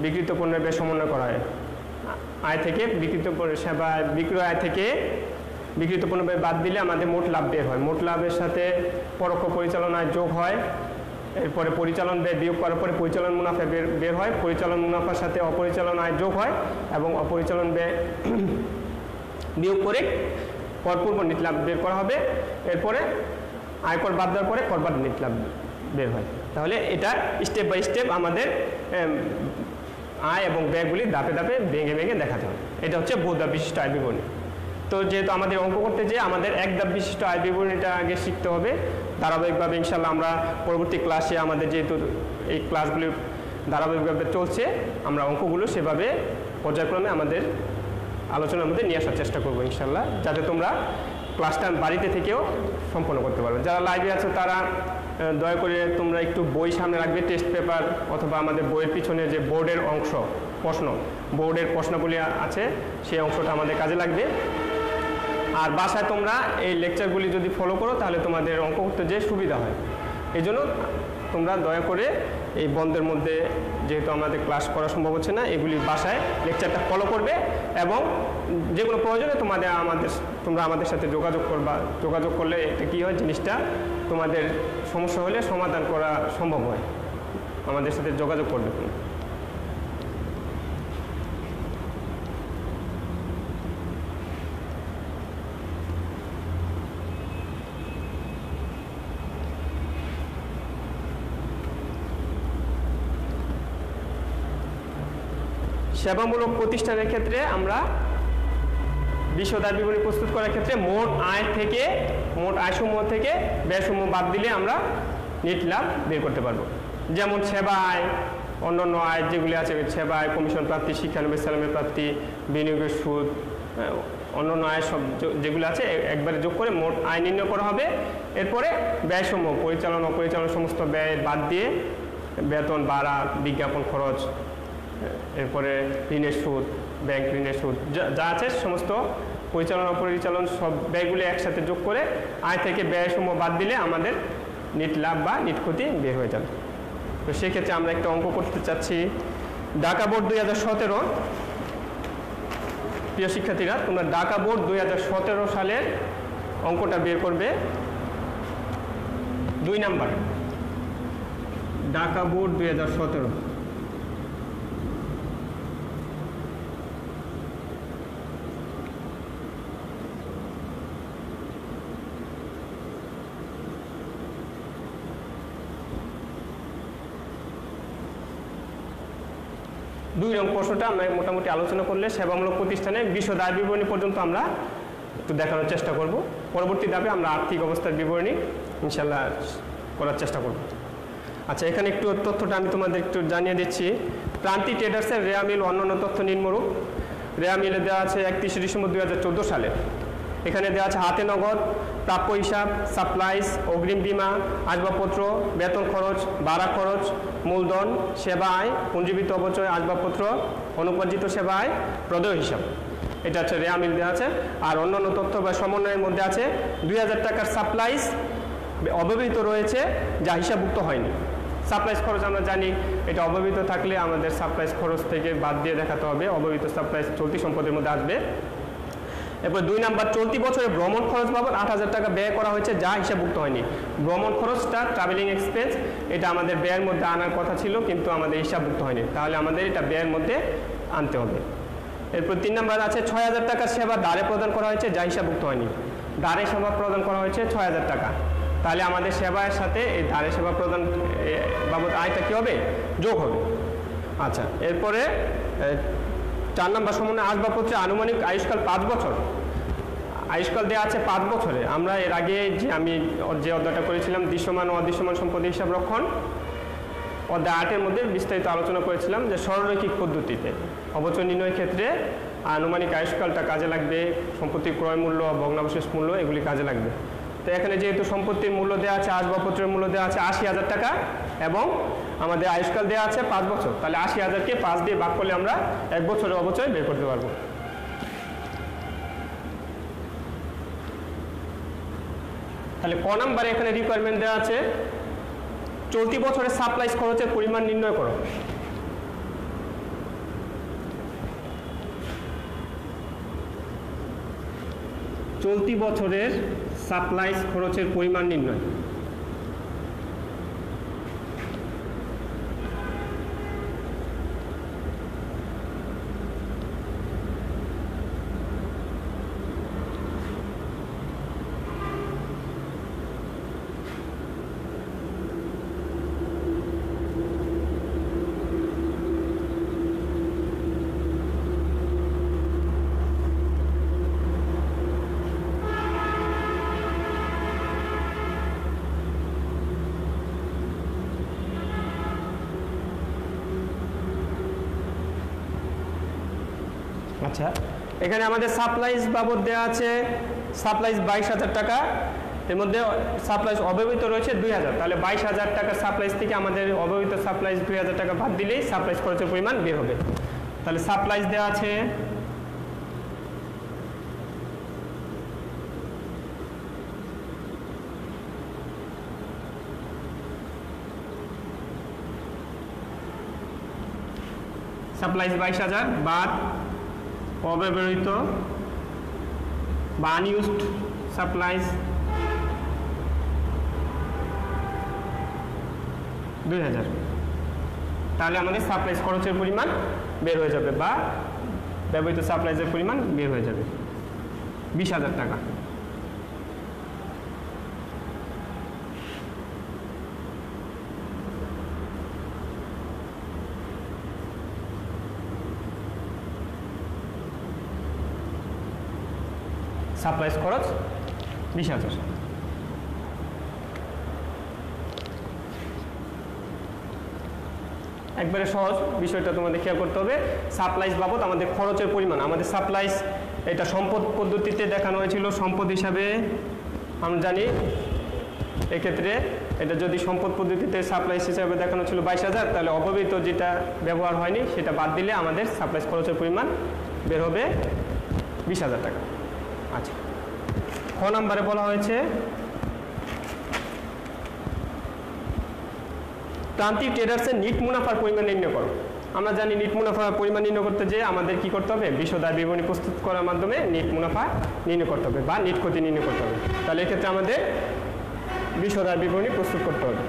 বিক্রিত পণ্যের ব্যয় সমন্বয় করা হয়। আয় থেকে বিক্রিত সেবা বিক্রয় আয় থেকে বিক্রিত পণ্য ব্যয় বাদ দিলে আমাদের মোট লাভ বের হয়। মোট লাভের সাথে পরোক্ষ পরিচালন আয় যোগ হয়, এরপরে পরিচালন ব্যয় বিয়োগ করার পরে পরিচালন মুনাফা বের হয়, পরিচালন মুনাফার সাথে অপরিচালন আয় যোগ হয় এবং অপরিচালন ব্যয় বিয়োগ করে করপূর্ব নেট লাভ বের করা হবে। এরপরে আয়কর বাদ দেওয়ার পরে করবাদ নেট লাভ বের হয়। তাহলে এটা স্টেপ বাই স্টেপ আমাদের আয় এবং ব্যয়গুলি ধাপে ধাপে ভেঙে ভেঙে দেখাতে হবে। এটা হচ্ছে বহু ধাপ বিশিষ্ট আয় বিবরণী। তো যেহেতু আমাদের অঙ্ক করতে যে আমাদের এক ধাপ বিশিষ্ট আয় বিবরণীটা আগে শিখতে হবে ধারাবাহিকভাবে। ইনশাল্লাহ আমরা পরবর্তী ক্লাসে আমাদের যেহেতু এই ক্লাসগুলি ধারাবাহিকভাবে চলছে, আমরা অঙ্কগুলো সেভাবে পর্যায়ক্রমে আমাদের আলোচনার মধ্যে নিয়ে আসার চেষ্টা করবো ইনশাল্লাহ, যাতে তোমরা ক্লাসটা বাড়িতে থেকেও সম্পন্ন করতে পারবে। যারা লাইভে আছো তারা দয়া করে তোমরা একটু বই সামনে রাখবে, টেস্ট পেপার অথবা আমাদের বইয়ের পিছনে যে বোর্ডের অংশ বোর্ডের প্রশ্নগুলি আছে সেই অংশটা আমাদের কাজে লাগবে। আর বাসায় তোমরা এই লেকচারগুলি যদি ফলো করো তাহলে তোমাদের অঙ্ক করতে যে সুবিধা হয়। এই জন্য তোমরা দয়া করে এই বন্ধের মধ্যে যেহেতু আমাদের ক্লাস করা সম্ভব হচ্ছে না, এগুলি বাসায় লেকচারটা ফলো করবে এবং যেগুলো প্রয়োজনে তোমরা আমাদের সাথে যোগাযোগ করলে এটা কী হয়, জিনিসটা তোমাদের সমস্যা হলে সমাধান করা সম্ভব হয়। আমাদের সাথে যোগাযোগ করবে তোমরা। সেবামূলক প্রতিষ্ঠানের ক্ষেত্রে আমরা বিশদ বিবরণী প্রস্তুত করার ক্ষেত্রে মোট আয়সমূহ থেকে ব্যয়সমূহ বাদ দিলে আমরা নেট লাভ বের করতে পারবো। যেমন সেবায় অন্যান্য আয় যেগুলি আছে, সেবায় কমিশন প্রাপ্তি, শিক্ষানবিশ সালামের প্রাপ্তি, বিনিয়োগের সুদ, অন্যান্য আয় সব যেগুলো আছে একবারে যোগ করে মোট আয় নির্ণয় করা হবে। এরপরে ব্যয়সমূহ পরিচালনা অপরিচালনা সমস্ত ব্যয় বাদ দিয়ে বেতন ভাড়া, বিজ্ঞাপন খরচ, এরপরে ঋণের সুদ, ব্যাংক ঋণের সুদ যা আছে সমস্ত পরিচালনা পরিচালন সব ব্যয়গুলি একসাথে যোগ করে আয় থেকে ব্যয়সমূহ বাদ দিলে আমাদের নিট লাভ বা নিট ক্ষতি বের হয়ে যাবে। তো সেক্ষেত্রে আমরা একটা অঙ্ক করতে চাচ্ছি। ঢাকা বোর্ড 2017, প্রিয় শিক্ষার্থীরা তোমরা ঢাকা বোর্ড 2017 সালের অঙ্কটা বের করবে। 2 নাম্বার ঢাকা বোর্ড 2017। দুই নং প্রশ্নটা আমরা মোটামুটি আলোচনা করলে সেবামূলক প্রতিষ্ঠানে বিশদ আয় বিবরণী পর্যন্ত আমরা একটু দেখানোর চেষ্টা করব। পরবর্তী ধাপে আমরা আর্থিক অবস্থার বিবরণী ইনশাল্লাহ করার চেষ্টা করব। আচ্ছা, এখানে একটু তথ্যটা আমি তোমাদের একটু জানিয়ে দিচ্ছি। প্রান্তিক ট্রেডার্সের রেয়া মিল অন্যান্য তথ্য নিম্নরূপ। রেয়া মিলে দেওয়া আছে 31 ডিসেম্বর 2014 সালে। এখানে দেওয়া আছে হাতে নগদ, প্রাপ্য হিসাব, সাপ্লাইজ, অগ্রিম বীমা, আসবাবপত্র, বেতন খরচ, ভাড়া খরচ, মূলধন, সেবা আয়, পুঞ্জীবিত অবচয়, আসবাবপত্র, অনুপার্জিত সেবা আয়, প্রদেয় হিসাব। এটা হচ্ছে রেয়া মিল দেওয়া আছে। আর অন্যান্য তথ্য বা সমন্বয়ের মধ্যে আছে 2000 টাকার সাপ্লাইজ অব্যবহৃত রয়েছে যা হিসাবভুক্ত হয়নি। সাপ্লাইজ খরচ আমরা জানি এটা অব্যবহৃত থাকলে আমাদের সাপ্লাইজ খরচ থেকে বাদ দিয়ে দেখাতে হবে, অব্যবহৃত সাপ্লাইজ চলতি সম্পদের মধ্যে আসবে। এরপর 2 নাম্বার চলতি বছরে ভ্রমণ খরচ বাবদ 8000 টাকা ব্যয় করা হয়েছে যা হিসাবভুক্ত হয়নি। ভ্রমণ খরচটা ট্রাভেলিং এক্সপেন্স, এটা আমাদের ব্যয়ের মধ্যে আনার কথা ছিল কিন্তু আমাদের হিসাবভুক্ত হয়নি, তাহলে আমাদের এটা ব্যয়ের মধ্যে আনতে হবে। এরপর 3 নাম্বার আছে 6000 টাকার সেবা দ্বারে প্রদান করা হয়েছে যা হিসাবভুক্ত হয়নি। দ্বারে সেবা প্রদান করা হয়েছে 6000 টাকা, তাহলে আমাদের সেবার সাথে এই দ্বারে সেবা প্রদান বাবদ আয়টা কী হবে? যোগ হবে। আচ্ছা, এরপরে 4 নাম্বার সমন্বয় আসবাবপত্রের আনুমানিক আয়ুষ্কাল 5 বছর। আয়ুষ্কাল দেওয়া আছে 5 বছরে। আমরা এর আগে আমি যে অধ্যায়টা করেছিলাম দৃশ্যমান ও অদৃশ্যমান সম্পদের হিসাব রক্ষণ, অধ্যায় 8-এর মধ্যে বিস্তারিত আলোচনা করেছিলাম যে সরলরৈখিক পদ্ধতিতে অবচয় নির্ণয়ের ক্ষেত্রে আনুমানিক আয়ুষ্কালটা কাজে লাগবে, সম্পত্তির ক্রয় মূল্য, ভগ্নাবশেষ মূল্য এগুলি কাজে লাগবে। তো এখানে যেহেতু সম্পত্তির মূল্য দেওয়া আছে, আসবাবপত্রের মূল্য দেওয়া আছে 80,000 টাকা এবং আমাদের আয়ুষ্কাল দেওয়া আছে 5 বছর, তাহলে 80,000কে 5 দিয়ে ভাগ করলে আমরা 1 বছরের অবচয় বের করতে পারবো। তাহলে ক নাম্বারে এখানে রিকোয়ারমেন্ট দেওয়া আছে চলতি বছরের সাপ্লাইজ খরচের পরিমাণ নির্ণয় করো। চলতি বছরের সাপ্লাইজ খরচের পরিমাণ নির্ণয়। আচ্ছা, এখানে আমাদের সাপ্লাইজ বাবদ দেওয়া আছে সাপ্লাইজ 22,000 টাকা, এর মধ্যে সাপ্লাইজ অব্যবহৃত রয়েছে 2000, তাহলে 22,000 টাকার সাপ্লাইজ থেকে আমাদের অব্যবহৃত সাপ্লাইজ 2000 টাকা বাদ দিলেই সাপ্লাইজ খরচের পরিমাণ বের হবে। তাহলে সাপ্লাইজ দেওয়া আছে সাপ্লাইজ 22,000 বাদ অব্যবহৃত বা আনইউজড সাপ্লাইজ 2000, তাহলে আমাদের সাপ্লাইজ খরচের পরিমাণ বের হয়ে যাবে বা ব্যবহৃত সাপ্লাইজের পরিমাণ বের হয়ে যাবে 20,000 টাকা। সাপ্লাইজ খরচ 20,000। একবারে সহজ বিষয়টা তোমাদের খেয়াল করতে হবে। সাপ্লাইজ বাবদ আমাদের খরচের পরিমাণ, আমাদের সাপ্লাইজ এটা সম্পদ পদ্ধতিতে দেখানো হয়েছিল। সম্পদ হিসাবে আমরা জানি এক্ষেত্রে এটা যদি সম্পদ পদ্ধতিতে সাপ্লাইজ হিসাবে দেখানো ছিল 22,000, তাহলে অব্যবহৃত যেটা ব্যবহার হয়নি সেটা বাদ দিলে আমাদের সাপ্লাইজ খরচের পরিমাণ বের হবে 20,000 টাকা। আচ্ছা, খ নাম্বারে বলা হয়েছে প্রান্তিক ট্রেডার্সের নিট মুনাফার পরিমাণ নির্ণয় করো। আমরা জানি নিট মুনাফার পরিমাণ নির্ণয় করতে যে আমাদের কি করতে হবে, বিশদ বিবরণী প্রস্তুত করার মাধ্যমে নিট মুনাফা নির্ণয় করতে হবে বা নিট ক্ষতি নির্ণয় করতে হবে। তাহলে এক্ষেত্রে আমাদের বিশদ বিবরণী প্রস্তুত করতে হবে।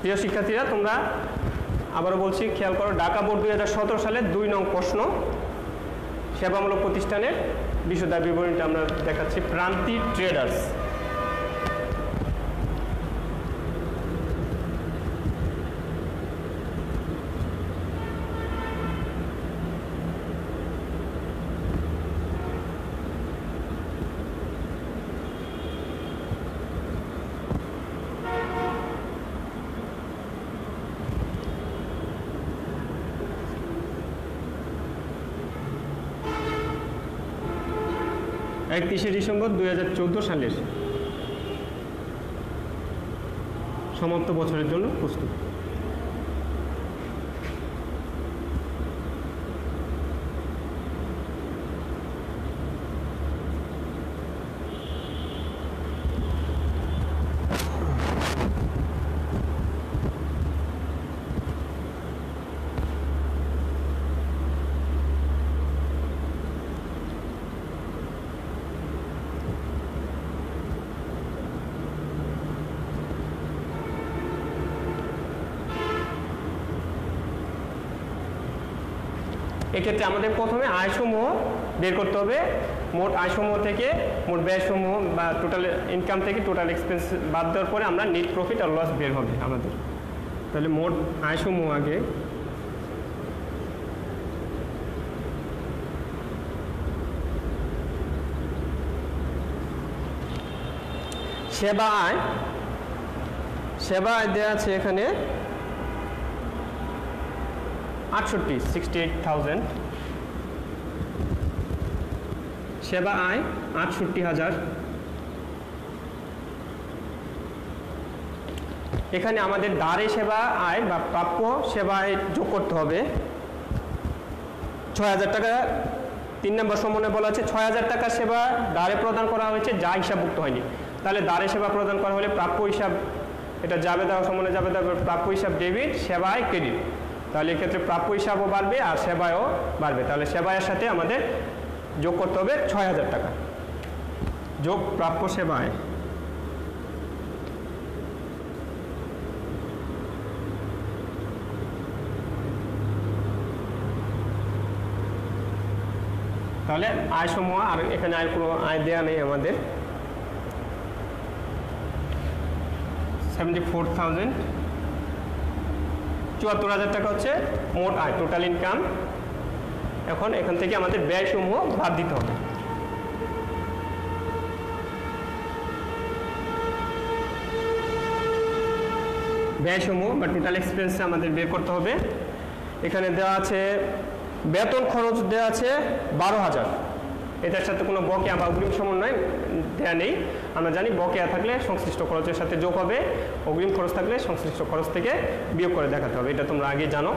প্রিয় শিক্ষার্থীরা, তোমরা আবারও বলছি, খেয়াল করো, ঢাকা বোর্ড 2017 সালে 2 নং প্রশ্ন, সেবামূলক প্রতিষ্ঠানের বিশদ বিবরণীটা আমরা দেখাচ্ছি। প্রান্তিক ট্রেডার্স, ডিসেম্বর 2014 সালের সমাপ্ত বছরের জন্য প্রস্তুত। এক্ষেত্রে আমাদের প্রথমে আয়সমূহ বের করতে হবে। মোট আয়সমূহ থেকে মোট ব্যয়সমূহ বা টোটাল ইনকাম থেকে টোটাল এক্সপেন্স বাদ দেওয়ার পরে আমরা নেট প্রফিট আর লস বের হবে আমাদের। তাহলে মোট আয়সমূহ আগে, সেবা আয়, সেবা আয় দেওয়া আছে এখানে 68,000, সেবা আয় 68,000। এখানে আমাদের দাঁড়ে সেবা আয় বা প্রাপ্য সেবা আয় যোগ করতে হবে 6,000 টাকা। 3 নম্বর সমন্বয়ে বলা আছে 6,000 টাকা সেবা দাঁড়ে প্রদান করা হয়েছে যা হিসাবভুক্ত হয়নি। তাহলে দাঁড়ে সেবা প্রদান করা হলে প্রাপ্য হিসাব এটা যাবে দেওয়া সমন্বয়ে যাবে দেওয়া, প্রাপ্য হিসাব ডেবিট, সেবা আয় ক্রেডিট। তাহলে এক্ষেত্রে প্রাপ্য হিসাবও বাড়বে আর সেবায়ও বাড়বে। তাহলে সেবায়ের সাথে আমাদের যোগ করতে হবে 6,000 টাকা যোগ প্রাপ্য সেবায়। তাহলে আয় সমূহ, আর এখানে আয় কোনো আয় দেওয়া নেই আমাদের, 74,000, 74,000 টাকা হচ্ছে মোট আয়, টোটাল ইনকাম। এখন এখান থেকে আমাদের ব্যয়সমূহ বাদ দিতে হবে। ব্যয়সমূহ বা টোটাল এক্সপেন্স আমাদের বের করতে হবে। এখানে দেওয়া আছে বেতন খরচ দেওয়া আছে 12,000, এটার সাথে কোনো বকেয়া বা অগ্রিম সমন্বয় দেওয়া নেই। আমরা জানি বকেয়া থাকলে সংশ্লিষ্ট খরচের সাথে যোগ হবে, অগ্রিম খরচ থাকলে সংশ্লিষ্ট খরচ থেকে বিয়োগ করে দেখাতে হবে, এটা তোমরা আগে জানো।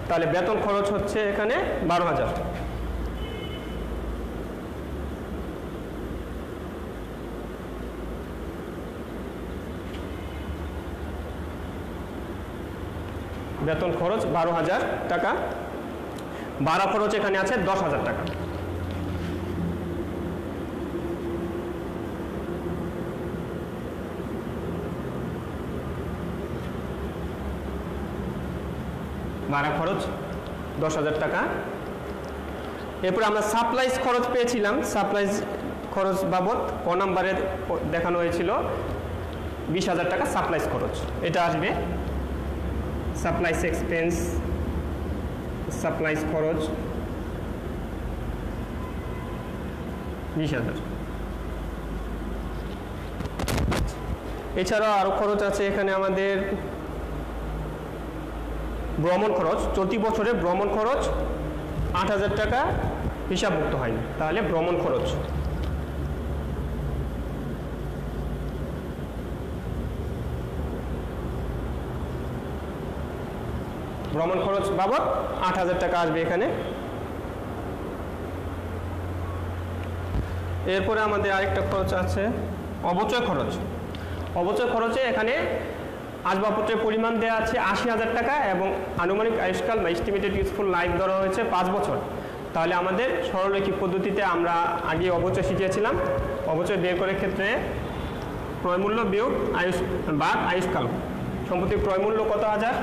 তাহলে বেতন খরচ হচ্ছে এখানে 12,000। বেতন খরচ 12,000 টাকা। ভাড়া খরচ এখানে আছে 10,000 টাকা। ভাড়া খরচ 10,000 টাকা। এরপরে আমরা সাপ্লাইজ খরচ পেয়েছিলাম। সাপ্লাইজ খরচ বাবদ ক নাম্বারে দেখানো হয়েছিল 20,000 টাকা সাপ্লাইজ খরচ। এটা আসবে সাপ্লাইজ এক্সপেন্স, সাপ্লাইজ খরচ 20,000। এছাড়াও আরও খরচ আছে এখানে আমাদের ভ্রমণ খরচ। চলতি বছরে ভ্রমণ খরচ 8,000 টাকা হিসাবভুক্ত হয়নি, তাহলে ভ্রমণ খরচ। ভ্রমণ খরচ বাবদ 8,000 টাকা আসবে এখানে। এরপরে আমাদের আরেকটা খরচ আছে অবচয় খরচ। অবচয় খরচে এখানে আসবাবপত্রের পরিমাণ দেওয়া আছে 80,000 টাকা এবং আনুমানিক আয়ুষ্কাল বা এস্টিমেটেড ইউজফুল লাইফ ধরা হয়েছে 5 বছর। তাহলে আমাদের সরলরৈখিক পদ্ধতিতে আমরা আগে অবচয় শিখিয়েছিলাম। অবচয় বের করার ক্ষেত্রে ক্রয়মূল্য বিয়োগ আয়ুষ্কাল। সম্পত্তির ক্রয়মূল্য কত হাজার,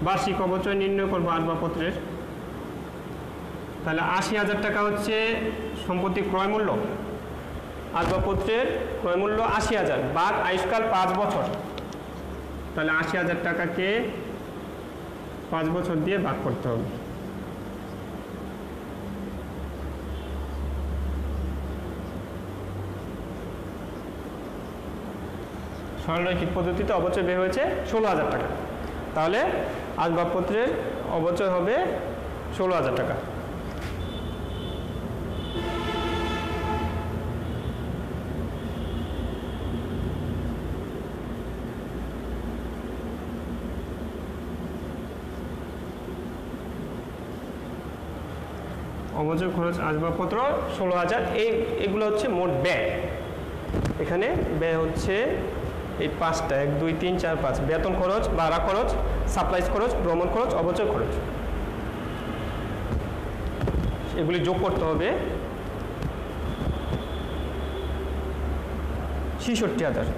বার্ষিক অবচয় নির্ণয় করবো আসবাবপত্রের। তাহলে 80,000 টাকা হচ্ছে সম্পত্তির ক্রয়মূল্য। আসবাবপত্রের ক্রয়মূল্য 80,000 ভাগ আয়ুষ্কাল 5 বছর। তাহলে 80,000 টাকাকে 5 বছর দিয়ে ভাগ করতে হবে। সরলরৈখিক পদ্ধতিতে অবচয় বের হয়েছে 16,000 টাকা। তাহলে আসবাবপত্রের অবচয় হবে 16,000 টাকা। অবচয় খরচ আসবাবপত্র 16,000। এগুলো হচ্ছে মোট ব্যয়। এখানে ব্যয় হচ্ছে এই 5টা 1 2 3 4 5 বেতন খরচ, ভাড়া খরচ, সাপ্লাইজ খরচ, ভ্রমণ খরচ, অবচয় খরচ। এগুলি যোগ করতে হবে 66,000।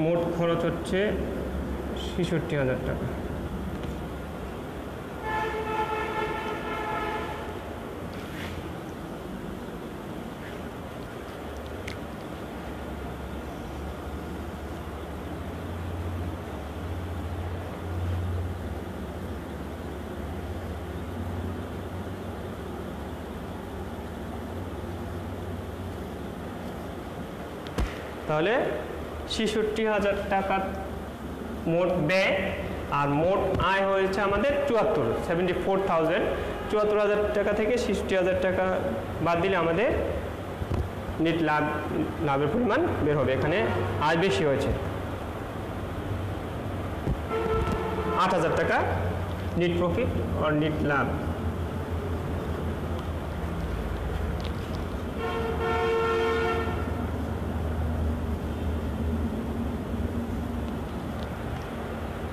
মোট খরচ হচ্ছে 66,000 টাকা। তাহলে 66,000 টাকা মোট ব্যয় আর মোট আয় হয়েছে আমাদের 74,000। 74,000 টাকা থেকে 66,000 টাকা বাদ দিলে আমাদের নেট লাভের পরিমাণ বের হবে। এখানে আয় বেশি হয়েছে 8,000 টাকা নেট প্রফিট আর নেট লাভ।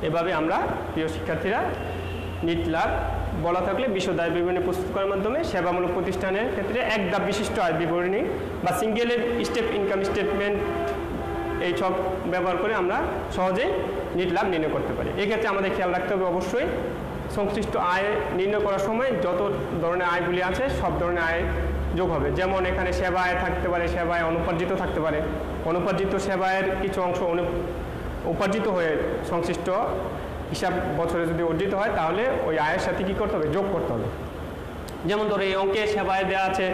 এভাবে আমরা প্রিয় শিক্ষার্থীরা নিট লাভ বলা থাকলে বিশদ আয় বিবরণী প্রস্তুত করার মাধ্যমে সেবামূলক প্রতিষ্ঠানের ক্ষেত্রে এক ধাপ বিশিষ্ট আয় বিবরণী বা সিঙ্গেলের স্টেপ ইনকাম স্টেটমেন্ট এই সব ব্যবহার করে আমরা সহজেই নিট লাভ নির্ণয় করতে পারি। এক্ষেত্রে আমাদের খেয়াল রাখতে হবে অবশ্যই সংশ্লিষ্ট আয় নির্ণয় করার সময় যত ধরনের আয়গুলি আছে সব ধরনের আয় যোগ হবে। যেমন এখানে সেবা আয় থাকতে পারে, সেবা আয় অনুপার্জিত থাকতে পারে। অনুপার্জিত সেবা আয়ের কিছু অংশ উপার্জিত হয়ে সংশ্লিষ্ট হিসাব বছরে যদি অর্জিত হয় তাহলে ওই আয়ের সাথে কী করতে হবে, যোগ করতে হবে। যেমন ধরো এই অঙ্কে সেবায় দেওয়া আছে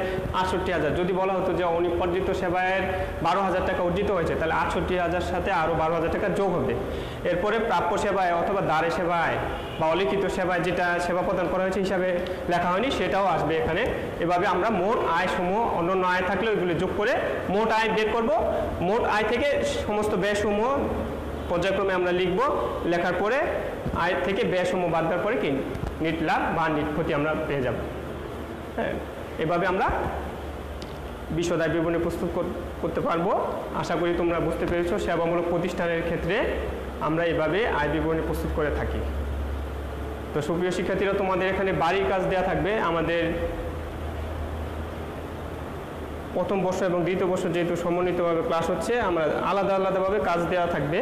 68,000, যদি বলা হতো যে অনুপার্জিত সেবায়ের 12,000 টাকা অর্জিত হয়েছে তাহলে 68,000 সাথে আরও 12,000 টাকা যোগ হবে। এরপরে প্রাপ্য সেবায় অথবা দ্বারে সেবায় বা অলিখিত সেবায় যেটা সেবা প্রদান করা হয়েছে হিসাবে লেখা হয়নি সেটাও আসবে এখানে। এভাবে আমরা মোট আয় সমূহ অন্যান্য আয় থাকলে ওইগুলো যোগ করে মোট আয় বের করব। মোট আয় থেকে সমস্ত ব্যয়সমূহ পর্যায়ক্রমে আমরা লিখব, লেখার পরে আয় থেকে ব্যয়সমূহ বাদ দেওয়ার পরে কি নিট লাভ বা নিট ক্ষতি আমরা পেয়ে যাব। হ্যাঁ, এভাবে আমরা বিশদ আয় বিবরণী প্রস্তুত করতে পারবো। আশা করি তোমরা বুঝতে পেরেছো সেবামূলক প্রতিষ্ঠানের ক্ষেত্রে আমরা এভাবে আয় বিবরণী প্রস্তুত করে থাকি। তো সুপ্রিয় শিক্ষার্থীরা, তোমাদের এখানে বাড়ির কাজ দেওয়া থাকবে। আমাদের প্রথম বর্ষ এবং দ্বিতীয় বর্ষ যেহেতু সমন্বিতভাবে ক্লাস হচ্ছে, আমরা আলাদা আলাদাভাবে কাজ দেওয়া থাকবে।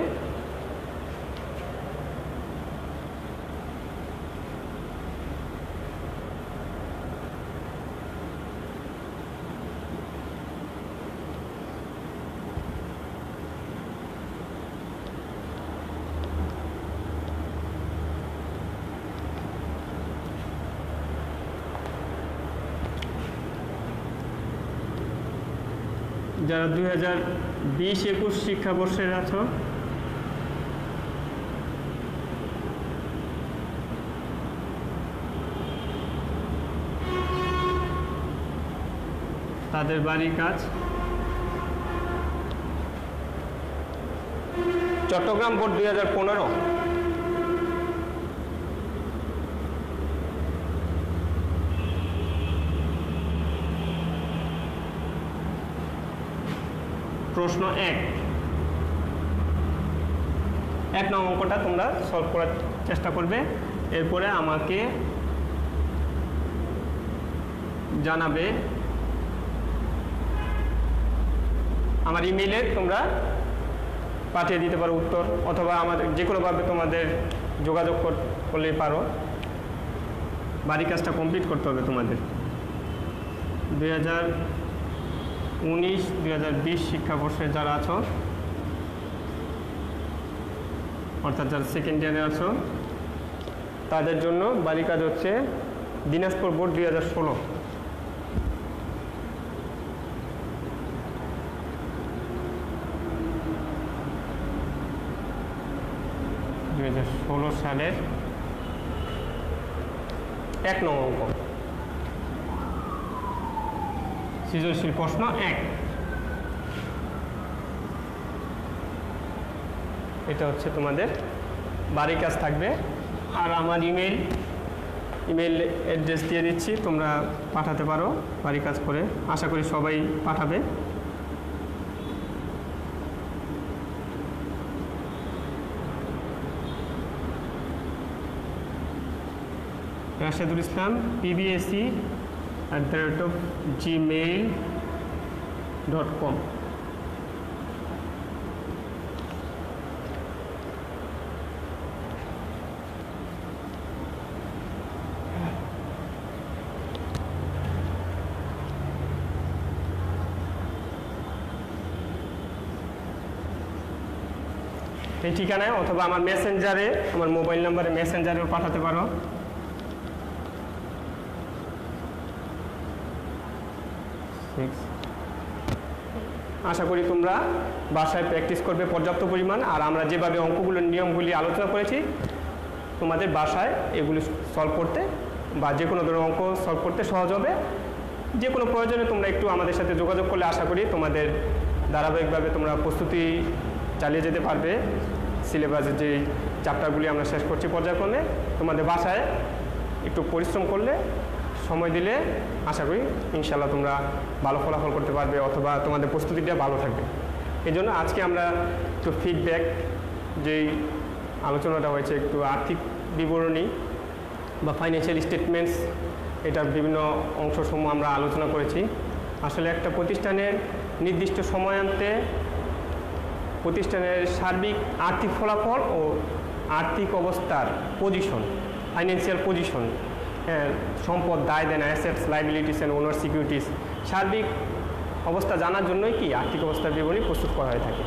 যারা 2020-21 শিক্ষাবর্ষের আছো তাদের বাড়ির কাজ চট্টগ্রাম বোর্ড 2015 প্রশ্ন 1 নং অঙ্কটা তোমরা সলভ করার চেষ্টা করবে, এরপরে আমাকে জানাবে। আমার ইমেইলে তোমরা পাঠিয়ে দিতে পারো উত্তর, অথবা আমাদের যে কোনোভাবে তোমাদের যোগাযোগ করলেই পারো। বাড়ির কাজটা কমপ্লিট করতে হবে তোমাদের। 2019-2020 শিক্ষাবর্ষে যারা আছো, অর্থাৎ যারা সেকেন্ড ইয়ারে আছো, তাদের জন্য বাড়ির কাজ হচ্ছে দিনাজপুর বোর্ড 2016। সালের 1 নং অঙ্ক, সৃজনশীল প্রশ্ন 1। এটা হচ্ছে তোমাদের বাড়ির কাজ থাকবে। আর আমার ইমেল অ্যাড্রেস দিয়ে দিচ্ছি, তোমরা পাঠাতে পারো বাড়ির কাজ করে। আশা করি সবাই পাঠাবে। রাশেদুল ইসলাম pbse@gmail.com। এই ঠিকানায় অথবা আমার মেসেঞ্জারে, আমার মোবাইল নাম্বারে মেসেঞ্জারেও পাঠাতে পারো। আশা করি তোমরা বাসায় প্র্যাকটিস করবে পর্যাপ্ত পরিমাণ। আর আমরা যেভাবে অঙ্কগুলোর নিয়মগুলি আলোচনা করেছি, তোমাদের বাসায় এগুলি সলভ করতে বা যে কোনো ধরনের অঙ্ক সলভ করতে সহজ হবে। যে কোনো প্রয়োজনে তোমরা একটু আমাদের সাথে যোগাযোগ করলে আশা করি তোমাদের ধারাবাহিকভাবে তোমরা প্রস্তুতি চালিয়ে যেতে পারবে। সিলেবাসের যে চ্যাপ্টারগুলি আমরা শেষ করছি পর্যায়ক্রমে, তোমাদের বাসায় একটু পরিশ্রম করলে, সময় দিলে আশা করি ইনশাল্লাহ তোমরা ভালো ফলাফল করতে পারবে, অথবা তোমাদের প্রস্তুতিটা ভালো থাকবে। এই জন্য আজকে আমরা একটু ফিডব্যাক, যেই আলোচনাটা হয়েছে, একটু আর্থিক বিবরণী বা ফাইন্যান্সিয়াল স্টেটমেন্টস, এটার বিভিন্ন অংশসমূহ আমরা আলোচনা করেছি। আসলে একটা প্রতিষ্ঠানের নির্দিষ্ট সময়ান্তে প্রতিষ্ঠানের সার্বিক আর্থিক ফলাফল ও আর্থিক অবস্থার পজিশন, ফাইন্যান্সিয়াল পজিশন, সম্পদ, দায় দেনা, assets, liabilities and owner securities, সার্বিক অবস্থা জানার জন্যই কি আর্থিক অবস্থার বিবরণী প্রস্তুত করা হয়ে থাকে।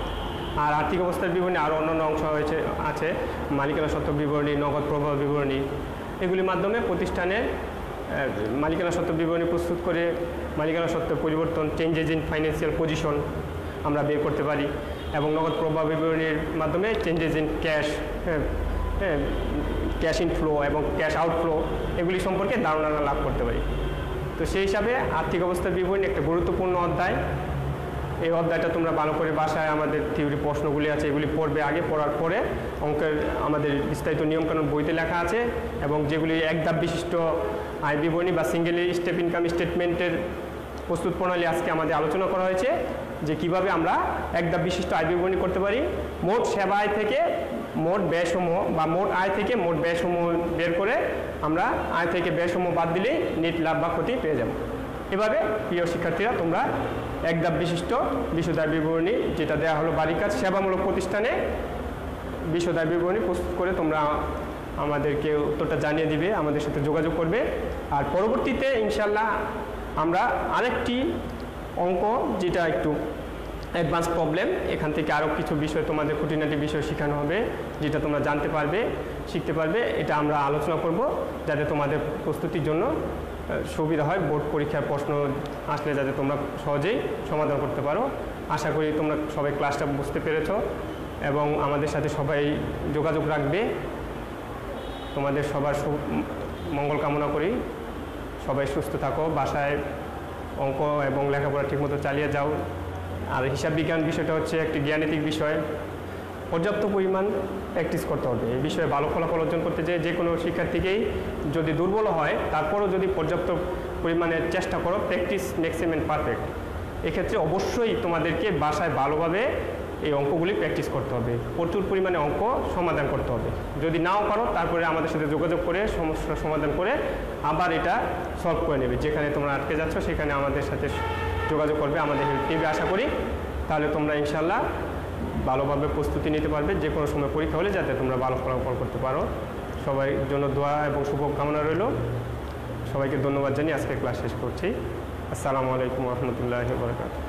আর আর্থিক অবস্থার বিবরণী আরও অন্যান্য অংশ আছে, মালিকানা সত্ত্ব বিবরণী, নগদ প্রবাহ বিবরণী। এগুলির মাধ্যমে প্রতিষ্ঠানের মালিকানা সত্ত্ব বিবরণী প্রস্তুত করে মালিকানা সত্ত্বের পরিবর্তন, চেঞ্জেস ইন ফাইন্যান্সিয়াল পজিশন আমরা বের করতে পারি। এবং নগদ প্রবাহ বিবরণীর মাধ্যমে changes in cash, cash inflow এবং ক্যাশ আউটফ্লো, এগুলি সম্পর্কে ধারণা লাভ করতে পারি। তো সেই হিসাবে আর্থিক অবস্থার বিবরণী একটা গুরুত্বপূর্ণ অধ্যায়। এই অধ্যায়টা তোমরা ভালো করে বাসায়, আমাদের থিওরি প্রশ্নগুলি আছে এগুলি পড়বে আগে, পড়ার পরে অঙ্কের আমাদের বিস্তারিত নিয়মকানুন বইতে লেখা আছে, এবং যেগুলি এক ধাপ বিশিষ্ট আয় বিবরণী বা সিঙ্গেল স্টেপ ইনকাম স্টেটমেন্টের প্রস্তুত প্রণালী আজকে আমাদের আলোচনা করা হয়েছে, যে কিভাবে আমরা এক ধাপ বিশিষ্ট আয় বিবরণী করতে পারি। মোট সেবা আয় থেকে মোট ব্যয়সমূহ বা মোট আয় থেকে মোট ব্যয়সমূহ বের করে আমরা আয় থেকে ব্যয়সমূহ বাদ দিলেই নেট লাভ বা ক্ষতি পেয়ে যাব। এভাবে প্রিয় শিক্ষার্থীরা, তোমরা এক ধাপ বিশিষ্ট বিশদ আয় বিবরণী, যেটা দেওয়া হলো বাড়ির কাজ সেবামূলক প্রতিষ্ঠানে, বিশদ আয় বিবরণী প্রস্তুত করে তোমরা আমাদেরকে উত্তরটা জানিয়ে দিবে, আমাদের সাথে যোগাযোগ করবে। আর পরবর্তীতে ইনশাল্লাহ আমরা আরেকটি অঙ্ক, যেটা একটু অ্যাডভান্স প্রবলেম, এখান থেকে আরও কিছু বিষয় তোমাদের খুঁটিনাটি বিষয় শেখানো হবে, যেটা তোমরা জানতে পারবে, শিখতে পারবে। এটা আমরা আলোচনা করব, যাতে তোমাদের প্রস্তুতির জন্য সুবিধা হয়, বোর্ড পরীক্ষার প্রশ্ন আসলে যাতে তোমরা সহজেই সমাধান করতে পারো। আশা করি তোমরা সবাই ক্লাসটা বুঝতে পেরেছো এবং আমাদের সাথে সবাই যোগাযোগ রাখবে। তোমাদের সবার মঙ্গল কামনা করি। সবাই সুস্থ থাকো, বাসায় অঙ্ক এবং লেখাপড়া ঠিকমতো চালিয়ে যাও। আর হিসাব বিজ্ঞান বিষয়টা হচ্ছে একটি জ্ঞানীতিক বিষয়, পর্যাপ্ত পরিমাণ প্র্যাকটিস করতে হবে। এই বিষয়ে ভালো ফলাফল অর্জন করতে যে কোনো শিক্ষার্থীকেই যদি দুর্বল হয় তারপরও যদি পর্যাপ্ত পরিমাণে চেষ্টা করো, প্র্যাকটিস ম্যাক্সিমাম পারফেক্ট, এক্ষেত্রে অবশ্যই তোমাদেরকে বাসায় ভালোভাবে এই অঙ্কগুলি প্র্যাকটিস করতে হবে, প্রচুর পরিমাণে অঙ্ক সমাধান করতে হবে। যদি নাও পারো তারপরে আমাদের সাথে যোগাযোগ করে সমস্যার সমাধান করে আবার এটা সলভ করে নেবে। যেখানে তোমরা আটকে যাচ্ছ সেখানে আমাদের সাথে যোগাযোগ করবে, আমাদের হেল্প নেবে আশা করি। তাহলে তোমরা ইনশাল্লাহ ভালোভাবে প্রস্তুতি নিতে পারবে, যে কোনো সময় পরীক্ষা হলে যাতে তোমরা ভালো ফলাফল করতে পারো। সবাই জন্য দোয়া এবং শুভকামনা রইল। সবাইকে ধন্যবাদ জানিয়ে আজকে ক্লাস শেষ করছি। আসসালামু আলাইকুম ওয়া রাহমাতুল্লাহি ওয়া বারাকাতুহু।